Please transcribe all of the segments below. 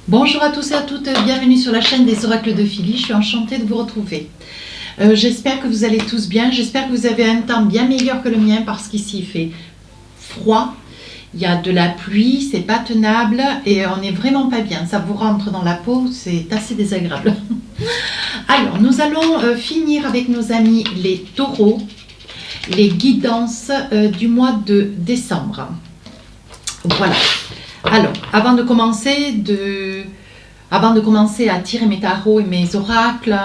Bonjour à tous et à toutes, bienvenue sur la chaîne des oracles de Philly, je suis enchantée de vous retrouver. J'espère que vous allez tous bien, j'espère que vous avez un temps bien meilleur que le mien parce qu'ici il fait froid, il y a de la pluie, c'est pas tenable et on n'est vraiment pas bien, ça vous rentre dans la peau, c'est assez désagréable. Alors nous allons finir avec nos amis les taureaux, les guidances du mois de décembre. Voilà. Alors, avant de commencer à tirer mes tarots et mes oracles,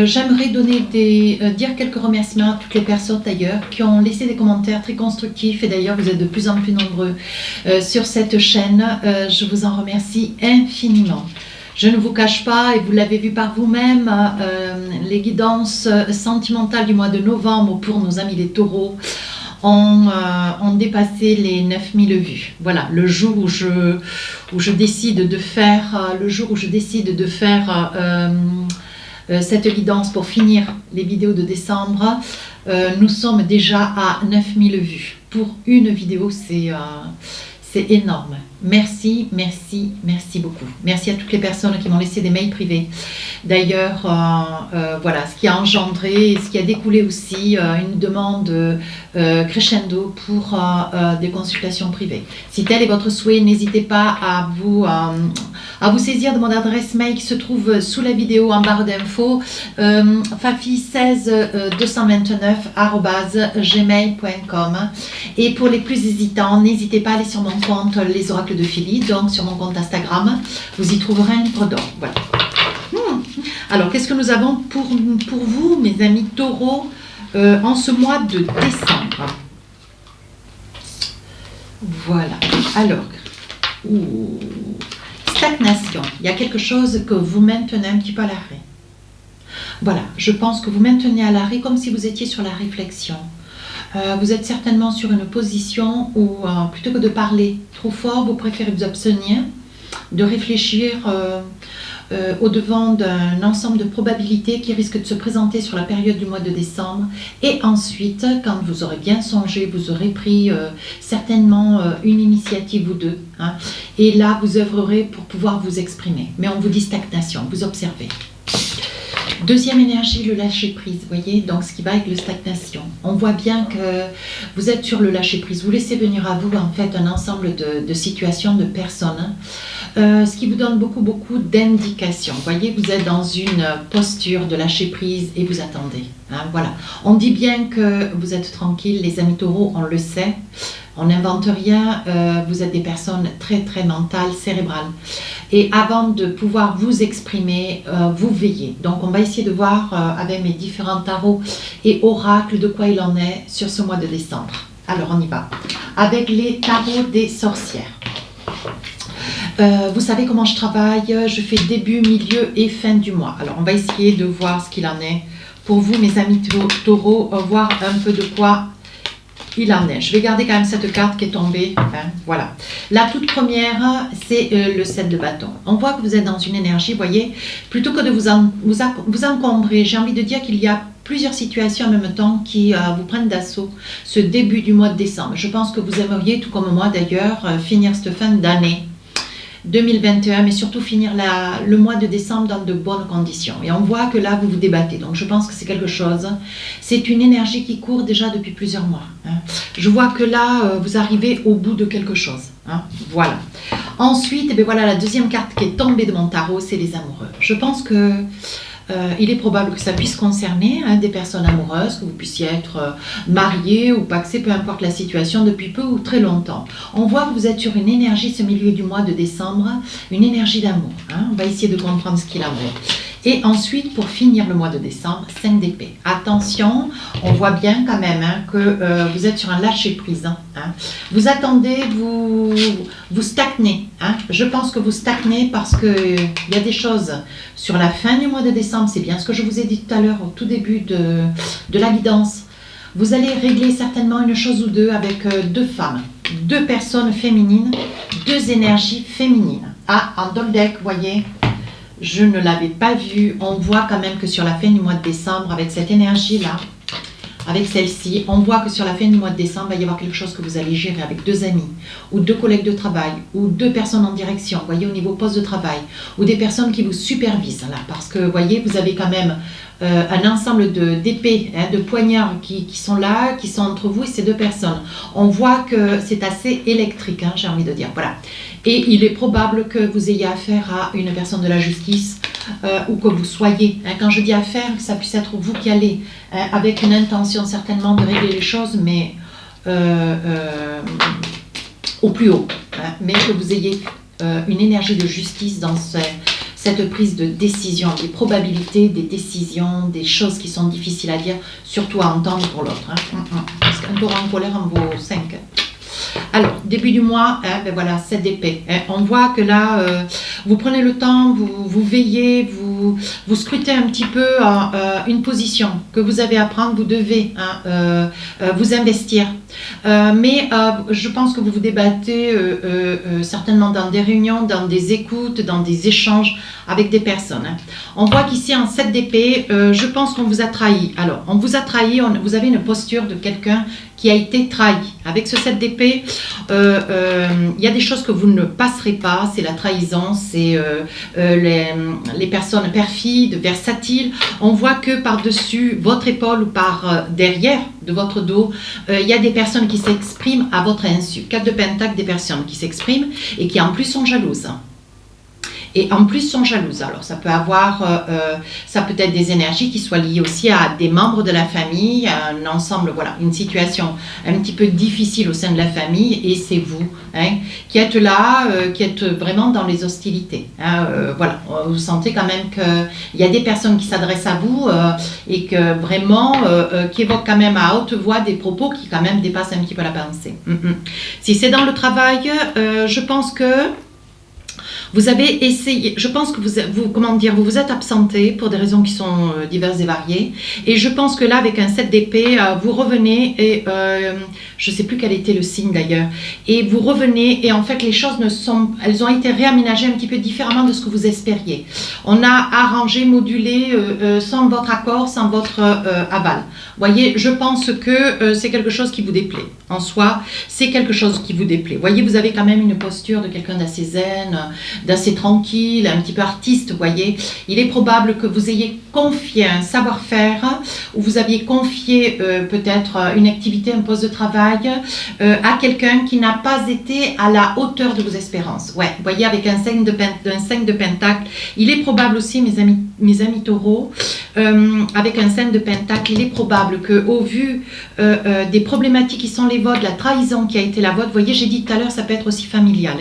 j'aimerais dire quelques remerciements à toutes les personnes d'ailleurs qui ont laissé des commentaires très constructifs et d'ailleurs vous êtes de plus en plus nombreux sur cette chaîne. Je vous en remercie infiniment. Je ne vous cache pas, et vous l'avez vu par vous-même, les guidances sentimentales du mois de novembre pour nos amis les taureaux ont dépassé les 9000 vues. Voilà, le jour où je décide de faire, cette guidance pour finir les vidéos de décembre, nous sommes déjà à 9000 vues. Pour une vidéo, c'est énorme. Merci, merci, merci beaucoup. Merci à toutes les personnes qui m'ont laissé des mails privés. D'ailleurs, voilà, ce qui a engendré, ce qui a découlé aussi une demande crescendo pour des consultations privées. Si tel est votre souhait, n'hésitez pas à vous saisir de mon adresse mail qui se trouve sous la vidéo en barre d'infos, fafi16229@gmail.com. Et pour les plus hésitants, n'hésitez pas à aller sur mon compte Les Oracles de Philly, donc sur mon compte Instagram, vous y trouverez un livre d'or. Voilà. Alors, qu'est-ce que nous avons pour vous, mes amis taureaux, en ce mois de décembre? Voilà. Alors, stagnation. Il y a quelque chose que vous maintenez un petit peu à l'arrêt. Voilà, je pense que vous maintenez à l'arrêt comme si vous étiez sur la réflexion. Vous êtes certainement sur une position où, plutôt que de parler trop fort, vous préférez vous abstenir, de réfléchir au-devant d'un ensemble de probabilités qui risquent de se présenter sur la période du mois de décembre. Et ensuite, quand vous aurez bien songé, vous aurez pris certainement une initiative ou deux. Hein, et là, vous œuvrerez pour pouvoir vous exprimer. Mais on vous dit stagnation, vous observez. Deuxième énergie, le lâcher-prise, vous voyez, donc ce qui va avec le stagnation. On voit bien que vous êtes sur le lâcher-prise, vous laissez venir à vous en fait un ensemble de situations, de personnes, ce qui vous donne beaucoup d'indications. Vous voyez, vous êtes dans une posture de lâcher-prise et vous attendez. Hein, voilà. On dit bien que vous êtes tranquille, les amis taureaux, on le sait. On n'invente rien, vous êtes des personnes très mentales, cérébrales. Et avant de pouvoir vous exprimer, vous veillez. Donc on va essayer de voir avec mes différents tarots et oracles de quoi il en est sur ce mois de décembre. Alors on y va. Avec les tarots des sorcières. Vous savez comment je travaille, je fais début, milieu et fin du mois. Alors on va essayer de voir ce qu'il en est. Pour vous, mes amis taureaux, voir un peu de quoi il en est. Je vais garder quand même cette carte qui est tombée. Hein, voilà. La toute première, c'est le 7 de bâton. On voit que vous êtes dans une énergie, vous voyez, plutôt que de vous encombrer, j'ai envie de dire qu'il y a plusieurs situations en même temps qui vous prennent d'assaut ce début du mois de décembre. Je pense que vous aimeriez, tout comme moi d'ailleurs, finir cette fin d'année 2021, mais surtout finir le mois de décembre dans de bonnes conditions. Et on voit que là, vous vous débattez. Donc, je pense que c'est quelque chose. C'est une énergie qui court déjà depuis plusieurs mois. Hein. Je vois que là, vous arrivez au bout de quelque chose. Hein. Voilà. Ensuite, eh bien, voilà, la deuxième carte qui est tombée de mon tarot, c'est les amoureux. Je pense que il est probable que ça puisse concerner des personnes amoureuses, que vous puissiez être mariés ou paxés, peu importe la situation, depuis peu ou très longtemps. On voit que vous êtes sur une énergie, ce milieu du mois de décembre, une énergie d'amour. Hein. On va essayer de comprendre ce qu'il en est. Et ensuite, pour finir le mois de décembre, 5 d'épée. Attention, on voit bien quand même que vous êtes sur un lâcher-prise. Hein. Vous attendez, vous stagnez. Hein. Je pense que vous stagnez parce qu'il y a des choses sur la fin du mois de décembre. C'est bien ce que je vous ai dit tout à l'heure au tout début de la guidance. Vous allez régler certainement une chose ou deux avec deux femmes, deux personnes féminines, deux énergies féminines. Ah, en Doldek, vous voyez, je ne l'avais pas vu. On voit quand même que sur la fin du mois de décembre, avec cette énergie-là, avec celle-ci. On voit que sur la fin du mois de décembre, il va y avoir quelque chose que vous allez gérer avec 2 amis, ou 2 collègues de travail, ou 2 personnes en direction, vous voyez, au niveau poste de travail, ou des personnes qui vous supervisent, là, parce que, vous voyez, vous avez quand même un ensemble d'épées, de poignards qui sont là, qui sont entre vous et ces 2 personnes. On voit que c'est assez électrique, j'ai envie de dire, voilà. Et il est probable que vous ayez affaire à une personne de la justice, ou que vous soyez, quand je dis affaire, ça puisse être vous qui allez, avec une intention certainement de régler les choses, mais au plus haut, mais que vous ayez une énergie de justice dans cette prise de décision, des probabilités, des décisions, des choses qui sont difficiles à dire, surtout à entendre pour l'autre. Parce qu'un taureau en colère en vaut 5. Alors, début du mois, ben voilà, 7 d'épée. On voit que là, vous prenez le temps, vous veillez, vous scrutez un petit peu une position que vous avez à prendre, vous devez vous investir. Mais je pense que vous vous débattez certainement dans des réunions, dans des écoutes, dans des échanges avec des personnes. On voit qu'ici en 7 d'épée, je pense qu'on vous a trahi. Alors, on vous a trahi, vous avez une posture de quelqu'un qui a été trahi. Avec ce 7 d'épée, il y a des choses que vous ne passerez pas, c'est la trahison, c'est les personnes perfides, versatiles. On voit que par-dessus votre épaule ou par derrière de votre dos, il y a des personnes qui s'expriment à votre insu. 4 de pentacle, des personnes qui s'expriment et qui en plus sont jalouses. Et en plus sont jalouses. Alors ça peut avoir, ça peut être des énergies qui soient liées aussi à des membres de la famille, à un ensemble, voilà, une situation un petit peu difficile au sein de la famille, et c'est vous qui êtes là, qui êtes vraiment dans les hostilités. Voilà, vous sentez quand même qu'il y a des personnes qui s'adressent à vous et que vraiment, qui évoquent quand même à haute voix des propos qui quand même dépassent un petit peu la pensée. Si c'est dans le travail, je pense que vous avez essayé, je pense que vous vous êtes absenté pour des raisons qui sont diverses et variées. Et je pense que là, avec un 7 d'épée, vous revenez et je ne sais plus quel était le signe d'ailleurs. Et vous revenez et en fait, les choses elles ont été réaménagées un petit peu différemment de ce que vous espériez. On a arrangé, modulé sans votre accord, sans votre aval. Vous voyez, je pense que c'est quelque chose qui vous déplaît. En soi, c'est quelque chose qui vous déplaît. Vous voyez, vous avez quand même une posture de quelqu'un d'assez zen, d'assez tranquille, un petit peu artiste, vous voyez. Il est probable que vous ayez confié un savoir-faire ou vous aviez confié peut-être une activité, un poste de travail à quelqu'un qui n'a pas été à la hauteur de vos espérances. Ouais, vous voyez, avec un 5 de pentacle, il est probable aussi, mes amis taureaux, avec un 5 de pentacle, il est probable qu'au vu des problématiques qui sont les vôtres, la trahison qui a été la vôtre, vous voyez, j'ai dit tout à l'heure, ça peut être aussi familial.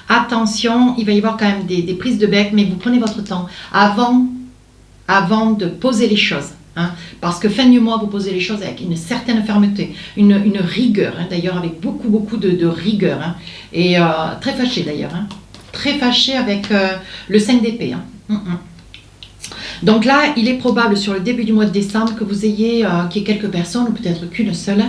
Attention, il va y avoir quand même des prises de bec, mais vous prenez votre temps avant de poser les choses. Parce que fin du mois, vous posez les choses avec une certaine fermeté, une rigueur, d'ailleurs avec beaucoup de rigueur, et très fâché d'ailleurs, très fâché avec le 5 d'épée. Donc là, il est probable sur le début du mois de décembre que vous ayez, qu'il y ait quelques personnes, ou peut-être qu'une seule,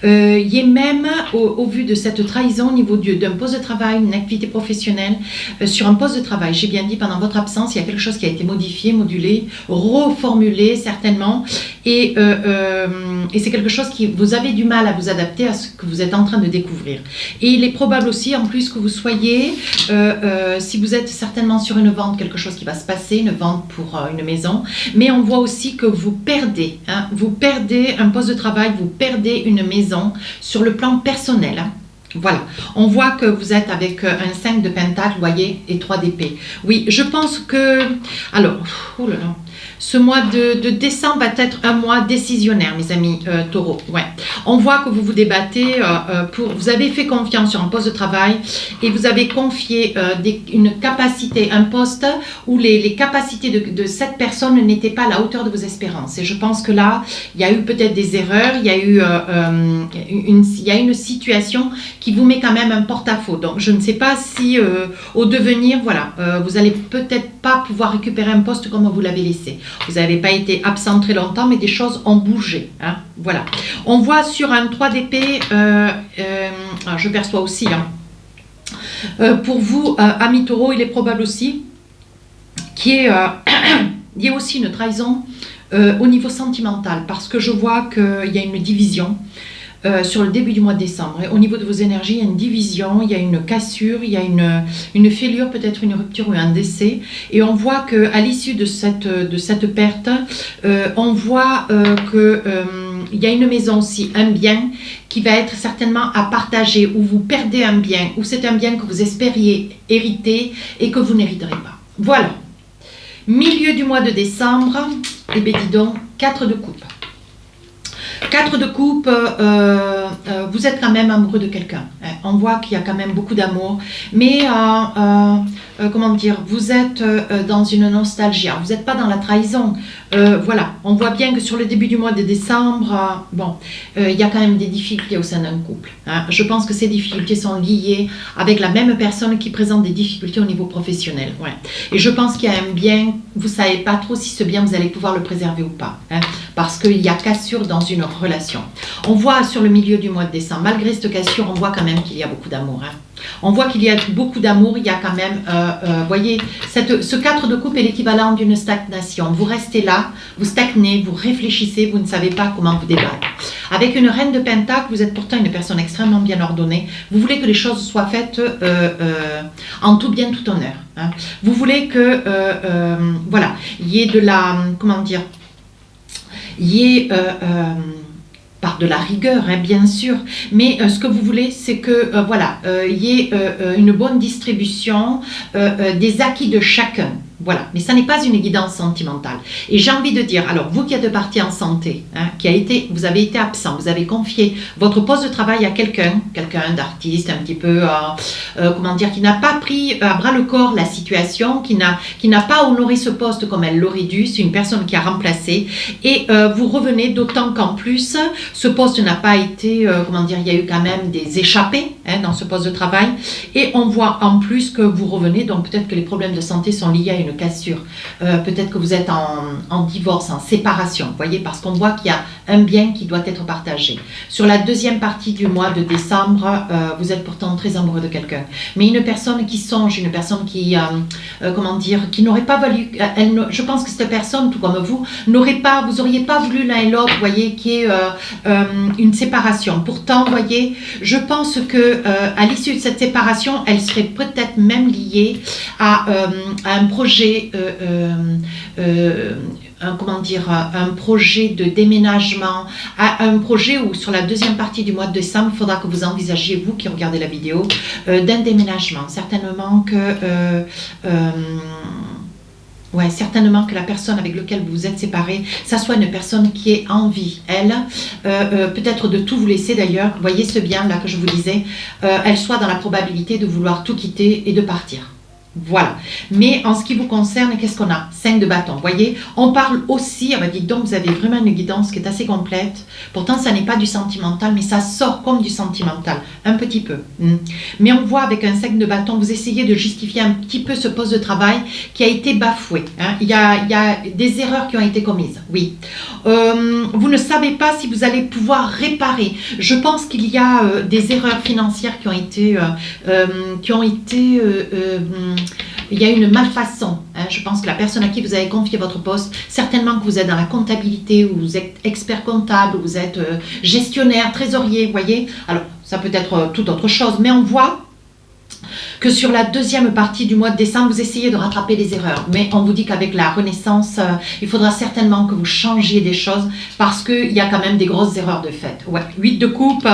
il y ait même, au vu de cette trahison au niveau d'un poste de travail, une activité professionnelle, sur un poste de travail, j'ai bien dit, pendant votre absence, il y a quelque chose qui a été modifié, modulé, reformulé certainement, et c'est quelque chose qui vous avez du mal à vous adapter à ce que vous êtes en train de découvrir. Et il est probable aussi, en plus, que vous soyez, si vous êtes certainement sur une vente, quelque chose qui va se passer, une vente pour une maison, mais on voit aussi que vous perdez un poste de travail, vous perdez une maison sur le plan personnel. Voilà, on voit que vous êtes avec un 5 de pentacle, vous voyez, et 3 d'épée. Oui, je pense que, alors, oh là là, ce mois de décembre va être un mois décisionnaire, mes amis taureaux. Ouais. On voit que vous vous débattez, vous avez fait confiance sur un poste de travail et vous avez confié une capacité, un poste où les capacités de cette personne n'étaient pas à la hauteur de vos espérances. Et je pense que là, il y a eu peut-être des erreurs, il y a eu une situation qui vous met quand même un porte-à-faux. Donc, je ne sais pas si au devenir, voilà, vous n'allez peut-être pas pouvoir récupérer un poste comme vous l'avez laissé. Vous n'avez pas été absent très longtemps, mais des choses ont bougé. Voilà. On voit sur un 3 d'épée, alors je perçois aussi, pour vous, amis taureaux, il est probable aussi qu'il y ait aussi une trahison au niveau sentimental, parce que je vois qu'il y a une division sur le début du mois de décembre. Et au niveau de vos énergies, il y a une division, il y a une cassure, il y a une fêlure, peut-être une rupture ou un décès. Et on voit qu'à l'issue de cette perte, on voit il y a une maison aussi, un bien qui va être certainement à partager, où vous perdez un bien, ou c'est un bien que vous espériez hériter et que vous n'hériterez pas. Voilà. Milieu du mois de décembre, et bien dis donc, 4 de coupe. 4 de coupe, vous êtes quand même amoureux de quelqu'un. On voit qu'il y a quand même beaucoup d'amour, mais comment dire, vous êtes dans une nostalgie. Alors, vous n'êtes pas dans la trahison. Voilà, on voit bien que sur le début du mois de décembre, bon, il y a quand même des difficultés au sein d'un couple. Hein. Je pense que ces difficultés sont liées avec la même personne qui présente des difficultés au niveau professionnel. Ouais. Et je pense qu'il y a un bien, vous ne savez pas trop si ce bien, vous allez pouvoir le préserver ou pas. Hein, parce qu'il y a cassure dans une relation. On voit sur le milieu du mois de décembre, malgré cette cassure, on voit quand même qu'il y a beaucoup d'amour. Hein. On voit qu'il y a beaucoup d'amour, il y a quand même, voyez, ce 4 de coupe est l'équivalent d'une stagnation. Vous restez là, vous stagnez, vous réfléchissez, vous ne savez pas comment vous débattre. Avec une reine de pentacle, vous êtes pourtant une personne extrêmement bien ordonnée. Vous voulez que les choses soient faites en tout bien, tout honneur. Hein. Vous voulez que, voilà, il y ait de la, comment dire, il y ait par de la rigueur, hein, bien sûr, mais ce que vous voulez, c'est que voilà, il y ait une bonne distribution des acquis de chacun. Voilà, mais ça n'est pas une guidance sentimentale. Et j'ai envie de dire, alors vous qui êtes parti en santé, hein, vous avez été absent, vous avez confié votre poste de travail à quelqu'un d'artiste, un petit peu, comment dire, qui n'a pas pris à bras le corps la situation, qui n'a pas honoré ce poste comme elle l'aurait dû, c'est une personne qui a remplacé, et vous revenez d'autant qu'en plus, ce poste n'a pas été, comment dire, il y a eu quand même des échappées hein, dans ce poste de travail, et on voit en plus que vous revenez, donc peut-être que les problèmes de santé sont liés à une cassure, peut-être que vous êtes en divorce, en séparation, vous voyez, parce qu'on voit qu'il y a un bien qui doit être partagé. Sur la deuxième partie du mois de décembre, vous êtes pourtant très amoureux de quelqu'un, mais une personne qui songe, une personne qui, comment dire, qui n'aurait pas valu, je pense que cette personne, tout comme vous, vous n'auriez pas voulu l'un et l'autre, vous voyez, qui est une séparation. Pourtant, vous voyez, je pense que à l'issue de cette séparation, elle serait peut-être même liée à un projet, comment dire, un projet de déménagement, un projet où sur la deuxième partie du mois de décembre, il faudra que vous envisagiez, vous qui regardez la vidéo, d'un déménagement. Certainement que... ouais, certainement que la personne avec laquelle vous vous êtes séparés, ça soit une personne qui ait envie, elle, peut-être de tout vous laisser d'ailleurs, vous voyez ce bien là que je vous disais, elle soit dans la probabilité de vouloir tout quitter et de partir. Voilà. Mais en ce qui vous concerne, qu'est-ce qu'on a? 5 de bâton. Vous voyez, on parle aussi, on va dire, donc vous avez vraiment une guidance qui est assez complète. Pourtant, ça n'est pas du sentimental, mais ça sort comme du sentimental, un petit peu. Mais on voit avec un 5 de bâton, vous essayez de justifier un petit peu ce poste de travail qui a été bafoué. Hein. Il y a des erreurs qui ont été commises, oui. Vous ne savez pas si vous allez pouvoir réparer. Je pense qu'il y a des erreurs financières qui ont été il y a une malfaçon. Hein. Je pense que la personne à qui vous avez confié votre poste, certainement que vous êtes dans la comptabilité, ou vous êtes expert comptable, ou vous êtes gestionnaire, trésorier, vous voyez. Alors, ça peut être toute autre chose, mais on voit que sur la deuxième partie du mois de décembre, vous essayez de rattraper les erreurs. Mais on vous dit qu'avec la renaissance, il faudra certainement que vous changiez des choses parce qu'il y a quand même des grosses erreurs de fait. Ouais. 8 de coupe,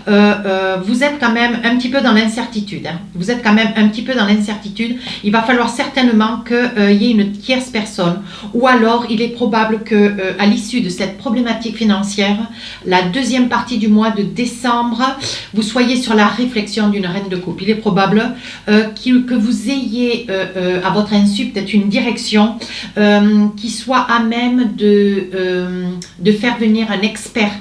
vous êtes quand même un petit peu dans l'incertitude. Hein. Vous êtes quand même un petit peu dans l'incertitude. Il va falloir certainement qu'il y ait une tierce personne, ou alors il est probable qu'à l'issue de cette problématique financière, la deuxième partie du mois de décembre, vous soyez sur la réflexion d'une reine de coupe. Il est probable que vous ayez à votre insu peut-être une direction qui soit à même de faire venir un expert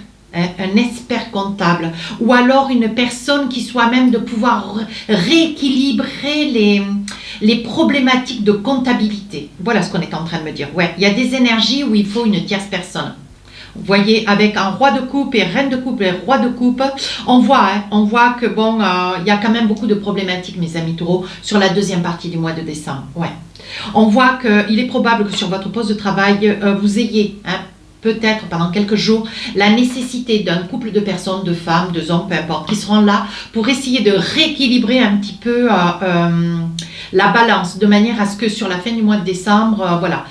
comptable, ou alors une personne qui soit à même de pouvoir rééquilibrer les problématiques de comptabilité. Voilà ce qu'on est en train de me dire. Ouais, il y a des énergies où il faut une tierce personne. Vous voyez, avec un roi de coupe et reine de coupe et roi de coupe, on voit que bon, il y a quand même beaucoup de problématiques, mes amis taureaux, sur la deuxième partie du mois de décembre. Ouais. On voit qu'il est probable que sur votre poste de travail, vous ayez peut-être pendant quelques jours la nécessité d'un couple de personnes, de femmes, de hommes, peu importe, qui seront là pour essayer de rééquilibrer un petit peu la balance, de manière à ce que sur la fin du mois de décembre, voilà,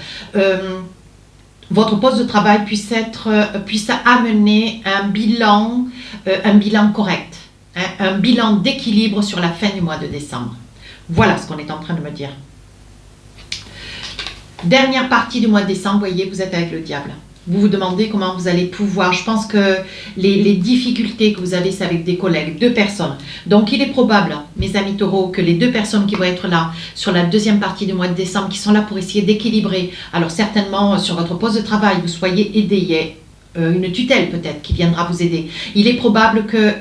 votre poste de travail puisse amener un bilan correct, hein, un bilan d'équilibre sur la fin du mois de décembre. Voilà ce qu'on est en train de me dire. Dernière partie du mois de décembre, vous voyez, vous êtes avec le diable. Vous vous demandez comment vous allez pouvoir. Je pense que les difficultés que vous avez, c'est avec des collègues, 2 personnes. Donc, il est probable, mes amis taureaux, que les 2 personnes qui vont être là sur la deuxième partie du mois de décembre, qui sont là pour essayer d'équilibrer, alors certainement sur votre poste de travail, vous soyez aidé, il y a une tutelle peut-être qui viendra vous aider. Il est probable que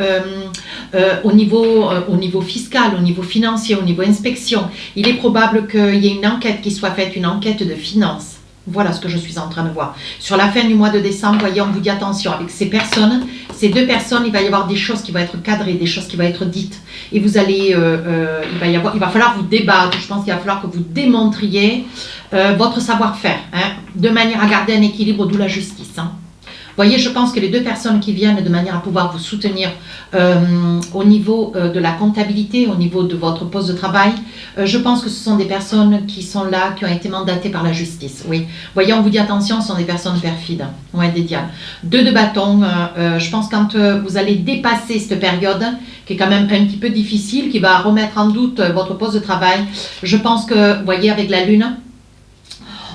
au niveau fiscal, au niveau financier, au niveau inspection, il est probable qu'il y ait une enquête qui soit faite, une enquête de finances. Voilà ce que je suis en train de voir. Sur la fin du mois de décembre, voyez, on vous dit attention, avec ces 2 personnes, il va y avoir des choses qui vont être cadrées, des choses qui vont être dites. Et vous allez, il va falloir vous débattre. Je pense qu'il va falloir que vous démontriez votre savoir-faire, hein, de manière à garder un équilibre, d'où la justice. Hein. Voyez, je pense que les 2 personnes qui viennent de manière à pouvoir vous soutenir au niveau de la comptabilité, au niveau de votre poste de travail, je pense que ce sont des personnes qui sont là, qui ont été mandatées par la justice. Oui. Voyez, on vous dit attention, ce sont des personnes perfides, ouais, des diables. 2 de bâton, je pense quand vous allez dépasser cette période, qui est quand même un petit peu difficile, qui va remettre en doute votre poste de travail, je pense que, vous voyez, avec la lune,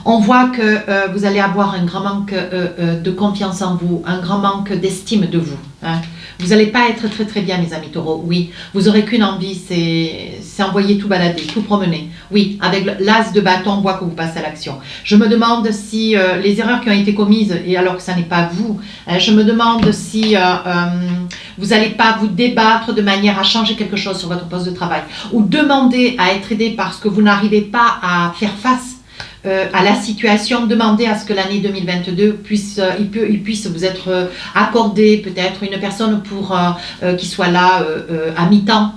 on voit que vous allez avoir un grand manque de confiance en vous, un grand manque d'estime de vous. Hein. Vous n'allez pas être très très bien, mes amis taureaux. Oui, vous n'aurez qu'une envie, c'est envoyer tout balader, tout promener. Oui, avec l'as de bâton, on voit que vous passez à l'action. Je me demande si les erreurs qui ont été commises, et alors que ça n'est pas vous, je me demande si vous n'allez pas vous débattre de manière à changer quelque chose sur votre poste de travail, ou demander à être aidé parce que vous n'arrivez pas à faire face à la situation, demander à ce que l'année 2022 puisse vous être accordé peut-être une personne pour qui soit là à mi-temps,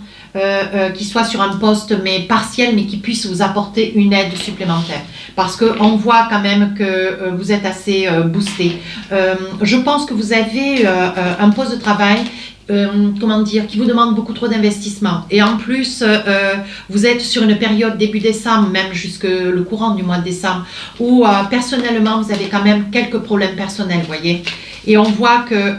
qui soit sur un poste mais partiel, mais qui puisse vous apporter une aide supplémentaire. Parce qu'on voit quand même que vous êtes assez boosté. Je pense que vous avez un poste de travail comment dire, qui vous demande beaucoup trop d'investissement. Et en plus, vous êtes sur une période début décembre, même jusque le courant du mois de décembre, où personnellement, vous avez quand même quelques problèmes personnels, vous voyez. Et on voit que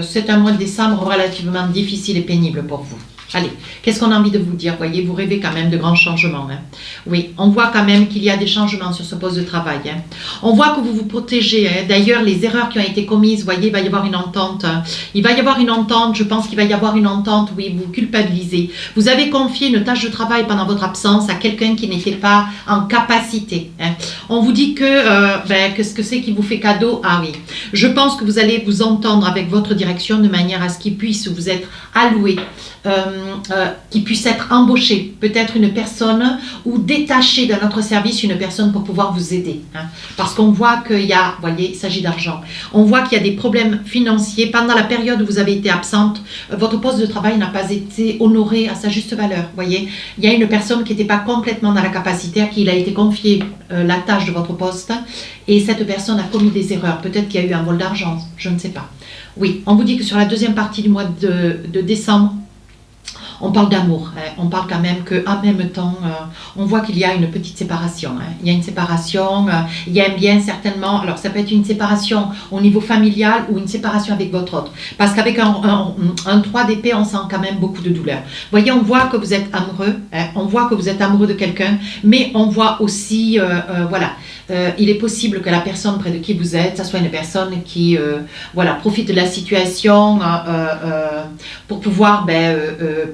c'est un mois de décembre relativement difficile et pénible pour vous. Allez, qu'est-ce qu'on a envie de vous dire? Voyez, vous rêvez quand même de grands changements. Hein. Oui, on voit quand même qu'il y a des changements sur ce poste de travail. Hein. On voit que vous vous protégez. Hein. D'ailleurs, les erreurs qui ont été commises, voyez, il va y avoir une entente. Hein. Il va y avoir une entente, je pense qu'il va y avoir une entente, oui, vous culpabilisez. Vous avez confié une tâche de travail pendant votre absence à quelqu'un qui n'était pas en capacité. Hein. On vous dit qu'est-ce que c'est qui vous fait cadeau? Ah oui, je pense que vous allez vous entendre avec votre direction de manière à ce qu'il puisse vous être alloué. Qui puisse être embauché, peut-être une personne ou détaché d'un autre service, une personne pour pouvoir vous aider. Hein. Parce qu'on voit qu'il y a, vous voyez, il s'agit d'argent. On voit qu'il y a des problèmes financiers. Pendant la période où vous avez été absente, votre poste de travail n'a pas été honoré à sa juste valeur. Vous voyez, il y a une personne qui n'était pas complètement dans la capacité, à qui il a été confié la tâche de votre poste, et cette personne a commis des erreurs. Peut-être qu'il y a eu un vol d'argent, je ne sais pas. Oui, on vous dit que sur la deuxième partie du mois de décembre, on parle d'amour, hein. On parle quand même qu'en même temps, on voit qu'il y a une petite séparation. Hein. Il y a une séparation, il y a un bien certainement, alors ça peut être une séparation au niveau familial ou une séparation avec votre autre. Parce qu'avec un 3 d'épée, on sent quand même beaucoup de douleur. Vous voyez, on voit que vous êtes amoureux, hein. On voit que vous êtes amoureux de quelqu'un, mais on voit aussi, voilà, il est possible que la personne près de qui vous êtes, ça soit une personne qui voilà, profite de la situation pour pouvoir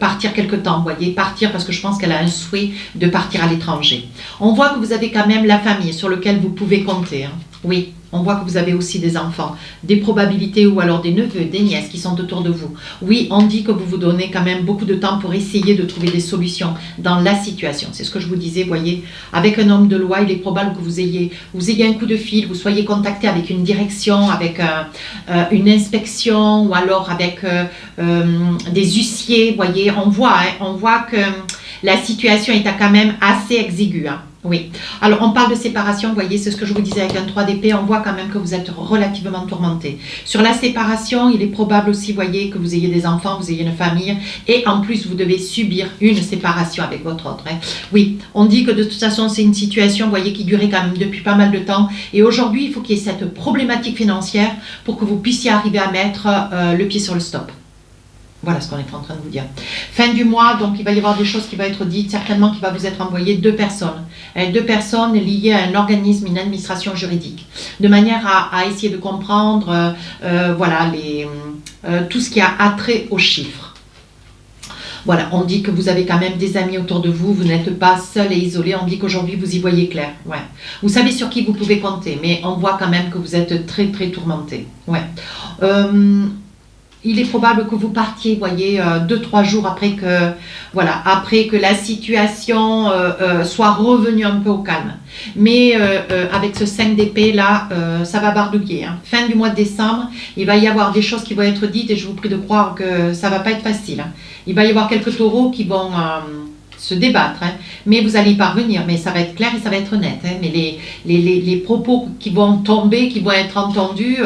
partir quelque temps, vous voyez, partir parce que je pense qu'elle a un souhait de partir à l'étranger. On voit que vous avez quand même la famille sur laquelle vous pouvez compter. Hein. Oui, on voit que vous avez aussi des enfants, des probabilités ou alors des neveux, des nièces qui sont autour de vous. Oui, on dit que vous vous donnez quand même beaucoup de temps pour essayer de trouver des solutions dans la situation. C'est ce que je vous disais, vous voyez, avec un homme de loi, il est probable que vous ayez un coup de fil, vous soyez contacté avec une direction, avec une inspection ou alors avec des huissiers, vous voyez, on voit que la situation est quand même assez exiguë. Hein. Oui. Alors, on parle de séparation, vous voyez, c'est ce que je vous disais avec un 3 d'épée, on voit quand même que vous êtes relativement tourmenté. Sur la séparation, il est probable aussi, vous voyez, que vous ayez des enfants, vous ayez une famille, et en plus, vous devez subir une séparation avec votre autre. Hein. Oui, on dit que de toute façon, c'est une situation, vous voyez, qui durait quand même depuis pas mal de temps, et aujourd'hui, il faut qu'il y ait cette problématique financière pour que vous puissiez arriver à mettre le pied sur le stop. Voilà ce qu'on est en train de vous dire. Fin du mois, donc il va y avoir des choses qui vont être dites, certainement qu'il va vous être envoyé 2 personnes. 2 personnes liées à un organisme, une administration juridique. De manière à essayer de comprendre voilà, tout ce qui a attrait aux chiffres. Voilà, on dit que vous avez quand même des amis autour de vous, vous n'êtes pas seul et isolé, on dit qu'aujourd'hui vous y voyez clair. Ouais. Vous savez sur qui vous pouvez compter, mais on voit quand même que vous êtes très très tourmenté. Ouais. Il est probable que vous partiez, voyez, 2-3 jours après que, voilà, après que la situation soit revenue un peu au calme. Mais avec ce 5 d'épée là, ça va bardouiller. Hein. Fin du mois de décembre, il va y avoir des choses qui vont être dites et je vous prie de croire que ça va pas être facile. Hein. Il va y avoir quelques taureaux qui vont se débattre, hein. Mais vous allez y parvenir, mais ça va être clair et ça va être net. Hein. Mais les propos qui vont tomber, qui vont être entendus...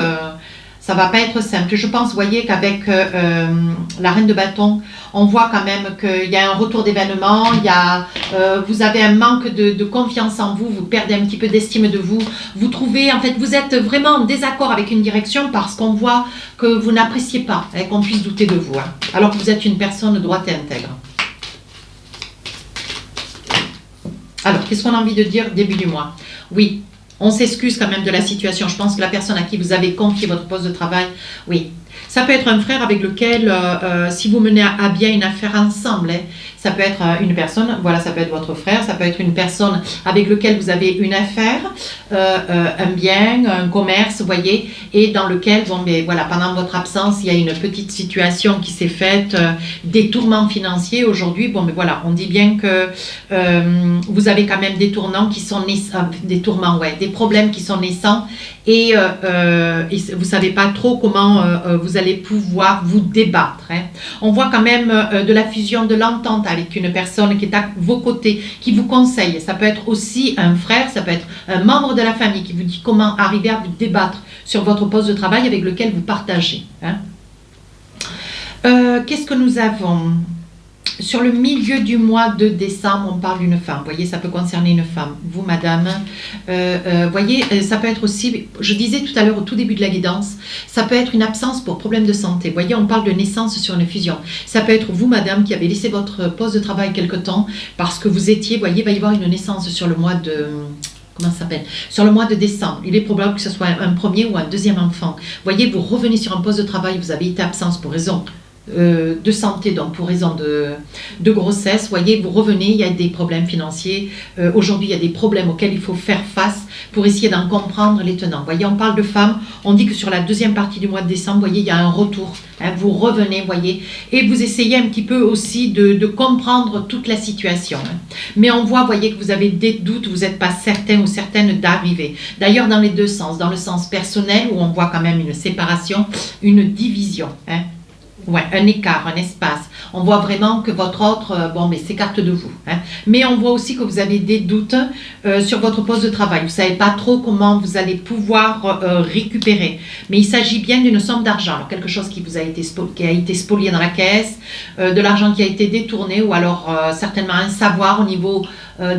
ça va pas être simple. Je pense, vous voyez, qu'avec la reine de bâton, on voit quand même qu'il y a un retour d'événement, vous avez un manque de confiance en vous, vous perdez un petit peu d'estime de vous, vous trouvez, en fait, vous êtes vraiment en désaccord avec une direction parce qu'on voit que vous n'appréciez pas, hein, qu'on puisse douter de vous, hein, alors que vous êtes une personne droite et intègre. Alors, qu'est-ce qu'on a envie de dire début du mois? Oui. On s'excuse quand même de la situation. Je pense que la personne à qui vous avez confié votre poste de travail, oui. Ça peut être un frère avec lequel, si vous menez à bien une affaire ensemble, hein, ça peut être une personne, voilà, ça peut être votre frère, ça peut être une personne avec lequel vous avez une affaire, un bien, un commerce, vous voyez, et dans lequel, bon, mais voilà, pendant votre absence, il y a une petite situation qui s'est faite, des tourments financiers aujourd'hui, bon, mais voilà, on dit bien que vous avez quand même des tournants qui sont naissants, des tourments, ouais, des problèmes qui sont naissants, et vous savez pas trop comment vous allez pouvoir vous débattre. Hein. On voit quand même de la fusion, de l'entente avec une personne qui est à vos côtés, qui vous conseille. Ça peut être aussi un frère, ça peut être un membre de la famille qui vous dit comment arriver à vous débattre sur votre poste de travail avec lequel vous partagez. Hein. Qu'est-ce que nous avons ? Sur le milieu du mois de décembre, on parle d'une femme. Vous voyez, ça peut concerner une femme. Vous, madame, voyez, ça peut être aussi, je disais tout à l'heure au tout début de la guidance, ça peut être une absence pour problème de santé. Vous voyez, on parle de naissance sur une fusion. Ça peut être vous, madame, qui avez laissé votre poste de travail quelque temps parce que vous étiez, vous voyez, il va y avoir une naissance sur le mois de... Comment ça s'appelle? Sur le mois de décembre. Il est probable que ce soit un premier ou un deuxième enfant. Vous voyez, vous revenez sur un poste de travail, vous avez été absence pour raison de santé, donc pour raison de grossesse, vous voyez, vous revenez, il y a des problèmes financiers, aujourd'hui il y a des problèmes auxquels il faut faire face pour essayer d'en comprendre les tenants. Vous voyez, on parle de femmes, on dit que sur la deuxième partie du mois de décembre, vous voyez, il y a un retour, hein, vous revenez, vous voyez, et vous essayez un petit peu aussi de comprendre toute la situation. Hein. Mais on voit, vous voyez, que vous avez des doutes, vous n'êtes pas certain ou certaine d'arriver. D'ailleurs, dans les deux sens, dans le sens personnel, où on voit quand même une séparation, une division, hein. Ouais, un écart, un espace. On voit vraiment que votre autre, bon, mais s'écarte de vous. Hein. Mais on voit aussi que vous avez des doutes sur votre poste de travail. Vous ne savez pas trop comment vous allez pouvoir récupérer. Mais il s'agit bien d'une somme d'argent. Alors, quelque chose qui vous a été, spolié dans la caisse, de l'argent qui a été détourné, ou alors certainement un savoir au niveau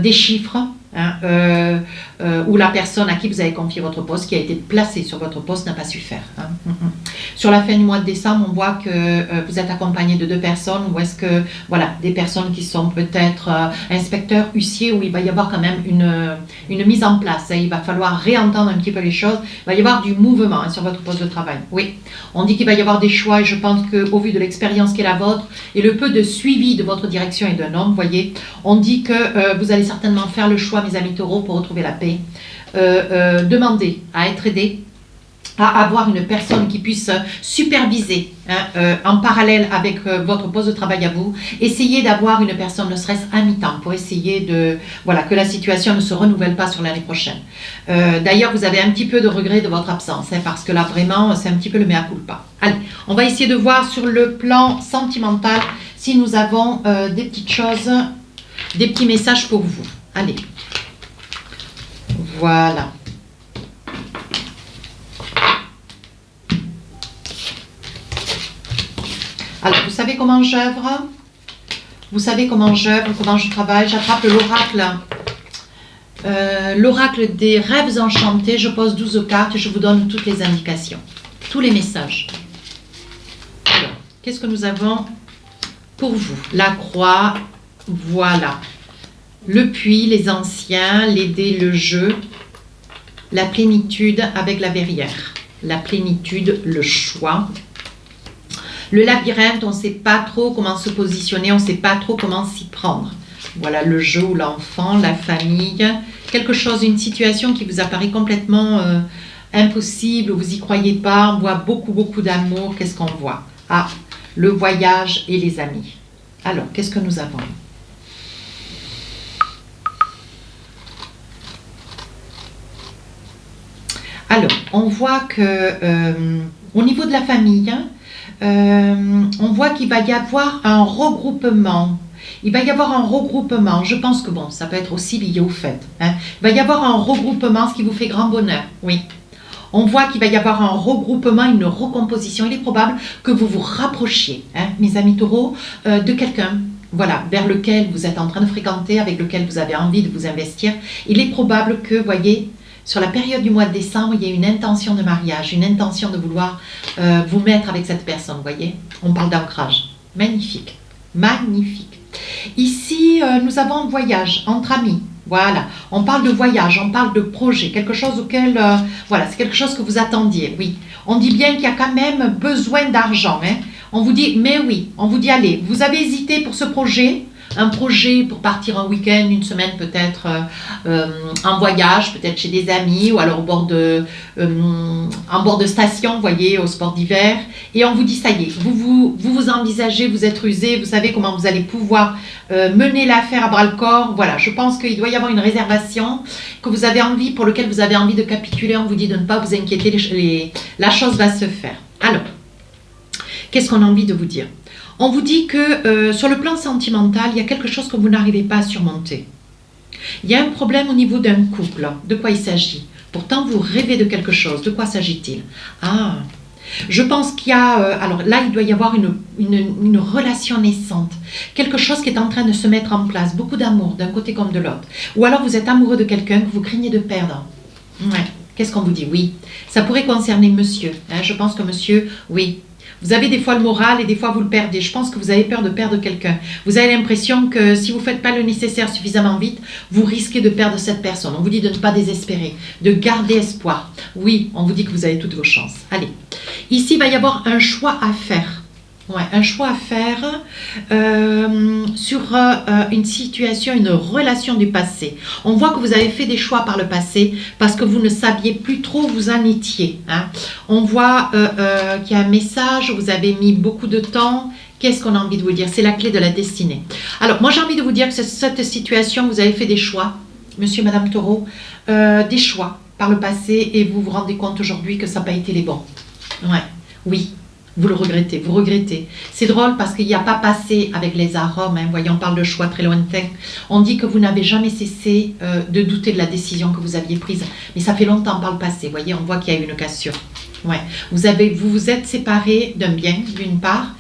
des chiffres. Hein, ou la personne à qui vous avez confié votre poste, qui a été placée sur votre poste, n'a pas su faire. Hein. Sur la fin du mois de décembre, on voit que vous êtes accompagné de 2 personnes, ou est-ce que, voilà, des personnes qui sont peut-être inspecteurs, huissiers, où il va y avoir quand même une mise en place. Hein. Il va falloir réentendre un petit peu les choses. Il va y avoir du mouvement, hein, sur votre poste de travail. Oui, on dit qu'il va y avoir des choix, et je pense qu'au vu de l'expérience qui est la vôtre, et le peu de suivi de votre direction et d'un homme, vous voyez, on dit que vous allez certainement faire le choix, mes amis taureaux, pour retrouver la paix. Demander à être aidé, à avoir une personne qui puisse superviser, hein, en parallèle avec votre poste de travail à vous. Essayez d'avoir une personne, ne serait-ce à mi-temps, pour essayer de, voilà, que la situation ne se renouvelle pas sur l'année prochaine. D'ailleurs, vous avez un petit peu de regret de votre absence, hein, parce que là, vraiment, c'est un petit peu le mea culpa. Allez, on va essayer de voir sur le plan sentimental si nous avons des petites choses, des petits messages pour vous. Allez. Voilà. Alors, vous savez comment j'œuvre? Vous savez comment j'œuvre, comment je travaille? J'attrape l'oracle. L'oracle des rêves enchantés. Je pose 12 cartes et je vous donne toutes les indications. Tous les messages. Alors, qu'est-ce que nous avons pour vous? La croix. Voilà. Le puits, les anciens, les dés, le jeu. La plénitude avec la verrière. La plénitude, le choix. Le labyrinthe, on ne sait pas trop comment se positionner, on ne sait pas trop comment s'y prendre. Voilà, le jeu ou l'enfant, la famille, quelque chose, une situation qui vous apparaît complètement impossible, vous n'y croyez pas, on voit beaucoup, beaucoup d'amour. Qu'est-ce qu'on voit? Ah, le voyage et les amis. Alors, qu'est-ce que nous avons? Alors, on voit que au niveau de la famille, on voit qu'il va y avoir un regroupement. Il va y avoir un regroupement. Je pense que bon, ça peut être aussi lié au fait. Hein. Il va y avoir un regroupement, ce qui vous fait grand bonheur. Oui. On voit qu'il va y avoir un regroupement, une recomposition. Il est probable que vous vous rapprochiez, hein, mes amis taureaux, de quelqu'un. Voilà, vers lequel vous êtes en train de fréquenter, avec lequel vous avez envie de vous investir. Il est probable que, voyez, sur la période du mois de décembre, il y a une intention de mariage, une intention de vouloir vous mettre avec cette personne, voyez. On parle d'ancrage. Magnifique, magnifique. Ici, nous avons un voyage entre amis. Voilà, on parle de voyage, on parle de projet, quelque chose auquel, voilà, c'est quelque chose que vous attendiez, oui. On dit bien qu'il y a quand même besoin d'argent, hein. On vous dit, mais oui, on vous dit, allez, vous avez hésité pour ce projet, un projet pour partir un week-end, une semaine peut-être en voyage, peut-être chez des amis ou alors en bord de station, vous voyez, au sport d'hiver. Et on vous dit, ça y est, vous envisagez, vous êtes rusé, vous savez comment vous allez pouvoir mener l'affaire à bras-le-corps. Voilà, je pense qu'il doit y avoir une réservation que vous avez envie, pour laquelle vous avez envie de capituler. On vous dit de ne pas vous inquiéter, la chose va se faire. Alors, qu'est-ce qu'on a envie de vous dire? On vous dit que sur le plan sentimental, il y a quelque chose que vous n'arrivez pas à surmonter. Il y a un problème au niveau d'un couple. De quoi il s'agit? Pourtant, vous rêvez de quelque chose. De quoi s'agit-il? Ah, je pense qu'il y a... alors là, il doit y avoir une relation naissante. Quelque chose qui est en train de se mettre en place. Beaucoup d'amour d'un côté comme de l'autre. Ou alors vous êtes amoureux de quelqu'un que vous craignez de perdre. Ouais. Qu'est-ce qu'on vous dit? Oui. Ça pourrait concerner monsieur. Hein, je pense que monsieur, oui. Vous avez des fois le moral et des fois vous le perdez. Je pense que vous avez peur de perdre quelqu'un. Vous avez l'impression que si vous ne faites pas le nécessaire suffisamment vite, vous risquez de perdre cette personne. On vous dit de ne pas désespérer, de garder espoir. Oui, on vous dit que vous avez toutes vos chances. Allez, ici il va y avoir un choix à faire. Ouais, un choix à faire sur une situation, une relation du passé. On voit que vous avez fait des choix par le passé parce que vous ne saviez plus trop où vous en étiez. Hein. On voit qu'il y a un message, vous avez mis beaucoup de temps. Qu'est-ce qu'on a envie de vous dire? C'est la clé de la destinée. Alors, moi j'ai envie de vous dire que cette situation, vous avez fait des choix, monsieur et madame Taureau, des choix par le passé et vous vous rendez compte aujourd'hui que ça n'a pas été les bons. Ouais, oui. Vous le regrettez, vous regrettez. C'est drôle parce qu'il n'y a pas passé avec les arômes. Hein. Voyez, on parle de choix très lointain. On dit que vous n'avez jamais cessé de douter de la décision que vous aviez prise. Mais ça fait longtemps par le passé. Voyez, on voit qu'il y a eu une cassure. Ouais. Vous vous êtes séparé d'un bien, d'une part,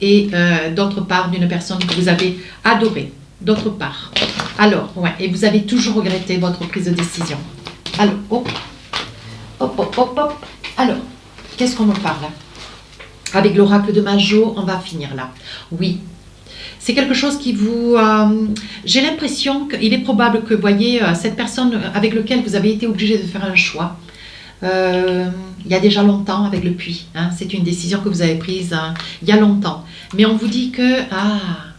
et d'autre part, d'une personne que vous avez adorée, d'autre part. Alors, ouais, et vous avez toujours regretté votre prise de décision. Alors, hop, hop, hop, hop, hop. Alors, qu'est-ce qu'on me parle là? Avec l'oracle de Majo, on va finir là. Oui, c'est quelque chose qui vous... j'ai l'impression qu'il est probable que, voyez, cette personne avec laquelle vous avez été obligé de faire un choix, il y a déjà longtemps avec le puits. Hein, c'est une décision que vous avez prise il y a longtemps. Mais on vous dit que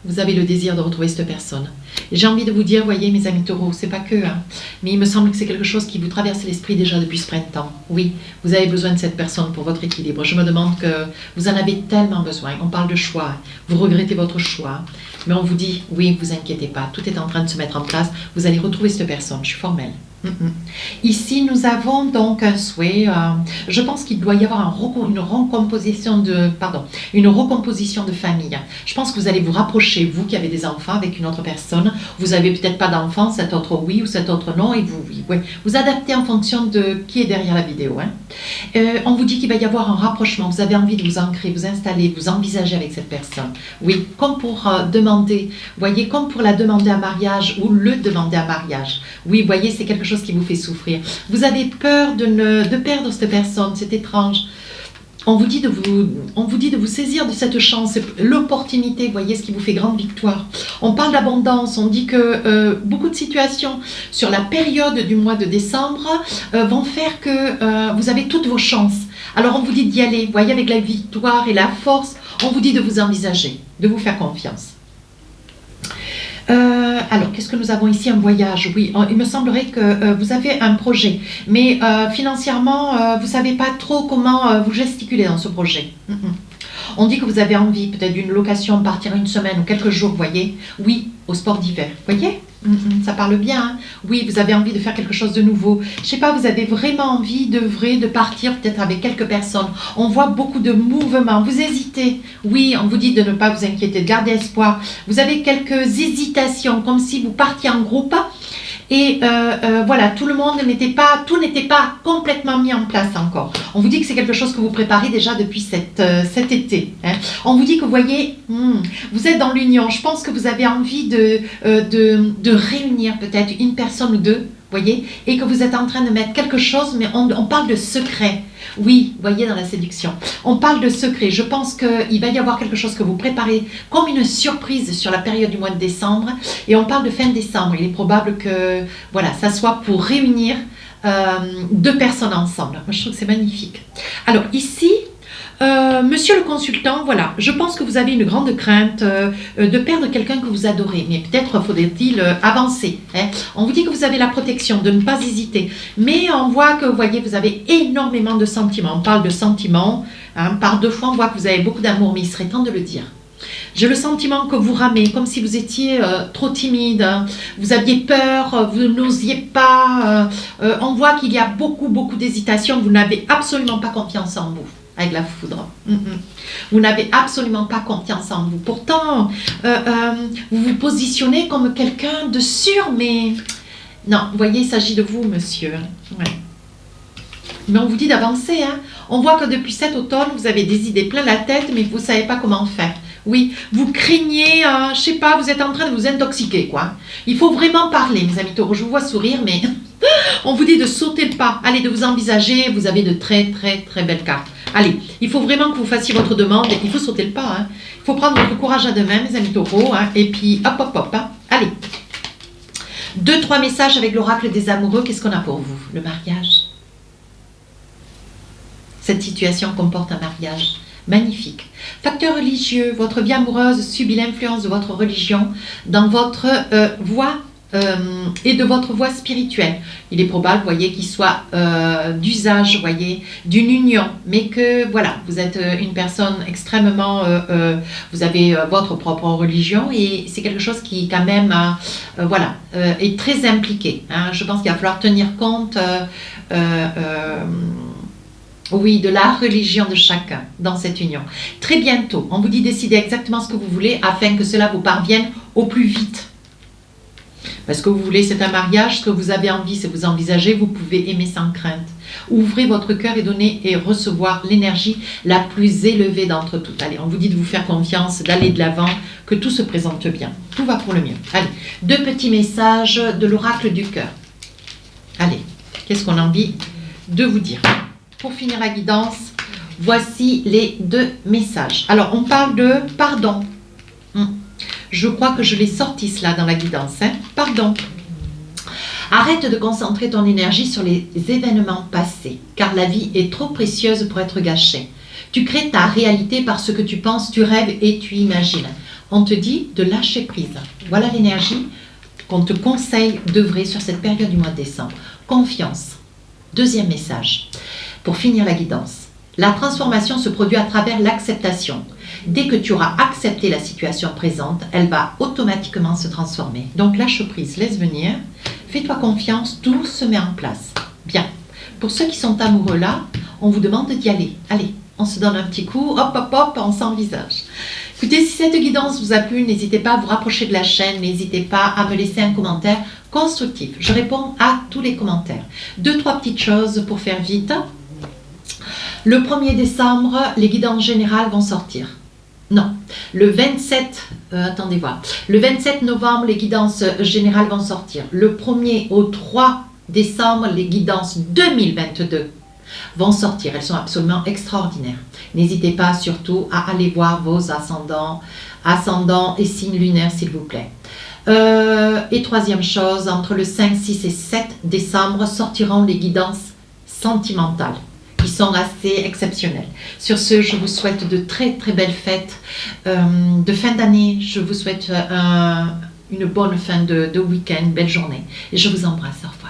vous avez le désir de retrouver cette personne. J'ai envie de vous dire, voyez mes amis taureaux, c'est pas que, hein, mais il me semble que c'est quelque chose qui vous traverse l'esprit déjà depuis ce printemps. Oui, vous avez besoin de cette personne pour votre équilibre. Je me demande que vous en avez tellement besoin. On parle de choix. Vous regrettez votre choix. Mais on vous dit, oui, vous inquiétez pas, tout est en train de se mettre en place, vous allez retrouver cette personne, je suis formelle. Ici, nous avons donc un souhait. Je pense qu'il doit y avoir une recomposition de famille. Je pense que vous allez vous rapprocher, vous qui avez des enfants, avec une autre personne. Vous avez peut-être pas d'enfant, cet autre oui ou cet autre non, et vous adaptez en fonction de qui est derrière la vidéo. On vous dit qu'il va y avoir un rapprochement. Vous avez envie de vous ancrer, vous installer, vous envisager avec cette personne. Oui, comme pour demander, voyez, comme pour la demander à mariage ou le demander à mariage. Oui, voyez, c'est quelque chose qui vous fait souffrir. Vous avez peur de perdre cette personne, c'est étrange. On vous dit de vous saisir de cette chance, l'opportunité, voyez, ce qui vous fait grande victoire. On parle d'abondance, on dit que beaucoup de situations sur la période du mois de décembre vont faire que vous avez toutes vos chances. Alors on vous dit d'y aller, voyez, avec la victoire et la force, on vous dit de vous envisager, de vous faire confiance. Alors, qu'est-ce que nous avons ici? Un voyage, oui. Il me semblerait que vous avez un projet, mais financièrement, vous ne savez pas trop comment vous gesticuler dans ce projet. On dit que vous avez envie peut-être d'une location, partir une semaine ou quelques jours, voyez. Oui, au sport d'hiver, voyez. Ça parle bien, hein. Oui, vous avez envie de faire quelque chose de nouveau. Je sais pas, vous avez vraiment envie de partir peut-être avec quelques personnes. On voit beaucoup de mouvements. Vous hésitez. Oui, on vous dit de ne pas vous inquiéter, de garder espoir. Vous avez quelques hésitations, comme si vous partiez en groupe. Et voilà, tout n'était pas complètement mis en place encore. On vous dit que c'est quelque chose que vous préparez déjà depuis cet été. On vous dit que, vous voyez, vous êtes dans l'union. Je pense que vous avez envie de réunir peut-être une personne ou deux, voyez, et que vous êtes en train de mettre quelque chose, mais on parle de secret. Oui, voyez, dans la séduction. On parle de secret. Je pense qu'il va y avoir quelque chose que vous préparez comme une surprise sur la période du mois de décembre. Et on parle de fin décembre. Il est probable que voilà, ça soit pour réunir deux personnes ensemble. Moi, je trouve que c'est magnifique. Alors ici, monsieur le consultant, voilà, je pense que vous avez une grande crainte de perdre quelqu'un que vous adorez, mais peut-être faudrait-il avancer. On vous dit que vous avez la protection, de ne pas hésiter, mais on voit que, vous voyez, vous avez énormément de sentiments. On parle de sentiments, par deux fois on voit que vous avez beaucoup d'amour, mais il serait temps de le dire. J'ai le sentiment que vous ramez, comme si vous étiez trop timide, vous aviez peur, vous n'osiez pas. On voit qu'il y a beaucoup d'hésitation, vous n'avez absolument pas confiance en vous. Avec la foudre. Vous n'avez absolument pas confiance en vous. Pourtant, vous vous positionnez comme quelqu'un de sûr, mais... Non, vous voyez, il s'agit de vous, monsieur. Ouais. Mais on vous dit d'avancer. On voit que depuis cet automne, vous avez des idées plein la tête, mais vous ne savez pas comment faire. Oui, vous craignez, je ne sais pas, vous êtes en train de vous intoxiquer, quoi. Il faut vraiment parler, mes amis taureaux. Je vous vois sourire, mais on vous dit de sauter le pas. Allez, de vous envisager. Vous avez de très belles cartes. Allez, il faut vraiment que vous fassiez votre demande. Il faut sauter le pas. Il faut prendre votre courage à deux mains, mes amis taureaux. Et puis, hop. Allez. 2-3 messages avec l'oracle des amoureux. Qu'est-ce qu'on a pour vous? Le mariage. Cette situation comporte un mariage. Magnifique. Facteur religieux. Votre vie amoureuse subit l'influence de votre religion dans votre voie et de votre voie spirituelle. Il est probable, voyez, qu'il soit d'usage, voyez, d'une union, mais que, voilà, vous êtes une personne extrêmement, vous avez votre propre religion et c'est quelque chose qui, quand même, voilà, est très impliqué. Je pense qu'il va falloir tenir compte, oui, de la religion de chacun dans cette union. Très bientôt, on vous dit décider exactement ce que vous voulez afin que cela vous parvienne au plus vite. Parce que vous voulez, c'est un mariage, ce que vous avez envie, c'est vous envisager, vous pouvez aimer sans crainte. Ouvrez votre cœur et donnez et recevoir l'énergie la plus élevée d'entre toutes. Allez, on vous dit de vous faire confiance, d'aller de l'avant, que tout se présente bien. Tout va pour le mieux. Allez, 2 petits messages de l'oracle du cœur. Allez, qu'est-ce qu'on a envie de vous dire? Pour finir la guidance, voici les 2 messages. Alors, on parle de pardon. Je crois que je l'ai sorti cela dans la guidance. Pardon. Arrête de concentrer ton énergie sur les événements passés, car la vie est trop précieuse pour être gâchée. Tu crées ta réalité par ce que tu penses, tu rêves et tu imagines. On te dit de lâcher prise. Voilà l'énergie qu'on te conseille d'œuvrer sur cette période du mois de décembre. Confiance. 2e message. Pour finir la guidance. La transformation se produit à travers l'acceptation. Dès que tu auras accepté la situation présente, elle va automatiquement se transformer. Donc lâche prise, laisse venir, fais-toi confiance, tout se met en place. Bien. Pour ceux qui sont amoureux là, on vous demande d'y aller. Allez, on se donne un petit coup, hop, hop, hop, on s'envisage. Écoutez, si cette guidance vous a plu, n'hésitez pas à vous rapprocher de la chaîne, n'hésitez pas à me laisser un commentaire constructif. Je réponds à tous les commentaires. 2-3 petites choses pour faire vite. Le 1er décembre, les guidances générales vont sortir. Non, le 27, attendez voir. Le 27 novembre, les guidances générales vont sortir. Le 1er au 3 décembre, les guidances 2022 vont sortir. Elles sont absolument extraordinaires. N'hésitez pas surtout à aller voir vos ascendants et signes lunaires, s'il vous plaît. Et troisième chose, entre le 5, 6 et 7 décembre sortiront les guidances sentimentales, qui sont assez exceptionnelles. Sur ce, je vous souhaite de très très belles fêtes de fin d'année. Je vous souhaite une bonne fin de week-end, belle journée. Et je vous embrasse. Au revoir.